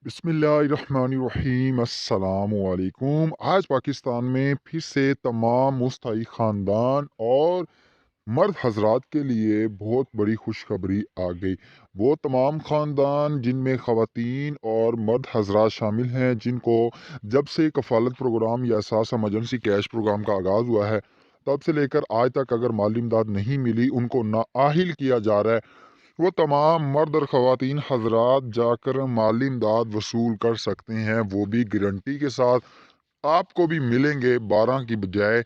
बिस्मिल्लाहिर्रहमानिर्रहीम अस्सलाम वालेकुम। आज पाकिस्तान में फिर से तमाम मुस्तई ख़ानदान और मर्द हजरात के लिए बहुत बड़ी खुशखबरी आ गई। वो तमाम ख़ानदान जिनमें ख़वातीन और मर्द हजरात शामिल हैं, जिनको जब से कफ़ालत प्रोग्राम या एहसास एमरजेंसी कैश प्रोग्राम का आगाज़ हुआ है तब से लेकर आज तक अगर माली इमदाद नहीं मिली, उनको नाअहिल किया जा रहा है। वो तमाम मर्द और ख़वातीन हज़रात जाकर माली इमदाद वसूल कर सकते हैं, वो भी गारंटी के साथ। आपको भी मिलेंगे 12 की बजाय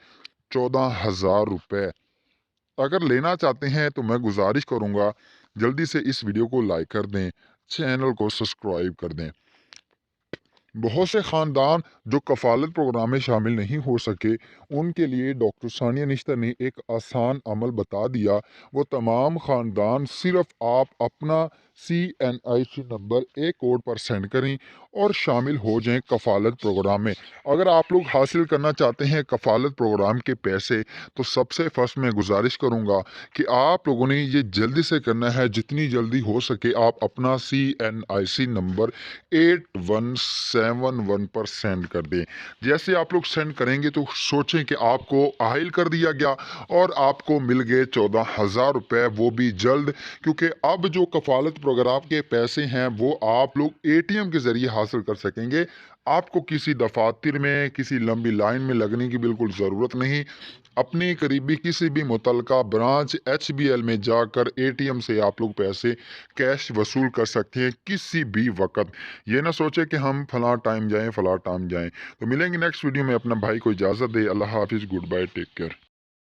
14,000 रुपये। अगर लेना चाहते हैं तो मैं गुजारिश करूँगा जल्दी से इस वीडियो को लाइक कर दें, चैनल को सब्सक्राइब कर दें। बहुत से ख़ानदान जो कफ़ालत प्रोग्राम में शामिल नहीं हो सके, उनके लिए डॉक्टर सानिया निश्तर ने एक आसान अमल बता दिया। वो तमाम ख़ानदान सिर्फ आप अपना CNIC नंबर एक कोड पर सेंड करें और शामिल हो जाएं कफ़ालत प्रोग्राम में। अगर आप लोग हासिल करना चाहते हैं कफ़ालत प्रोग्राम के पैसे, तो सबसे फर्स्ट मैं गुजारिश करूँगा कि आप लोगों ने ये जल्दी से करना है, जितनी जल्दी हो सके आप अपना CNIC नंबर 8171 पर सेंड कर दें। जैसे आप लोग सेंड करेंगे तो सोचें कि आपको आहिल कर दिया गया और आपको मिल गए 14,000 रुपये, वो भी जल्द। क्योंकि अब जो कफ़ालत प्रोग्राम के पैसे हैं वो आप लोग ATM के ज़रिए हासिल कर सकेंगे। आपको किसी दफातर में, किसी लंबी लाइन में लगने की बिल्कुल ज़रूरत नहीं। अपने करीबी किसी भी मुतलका ब्रांच HBL में जाकर ATM से आप लोग पैसे कैश वसूल कर सकते हैं किसी भी वक्त। ये ना सोचे कि हम फलां टाइम जाएं, फलां टाइम जाएं। तो मिलेंगे नेक्स्ट वीडियो में। अपना भाई को इजाज़त दे। अल्लाह हाफिज़, गुड बाय, टेक केयर।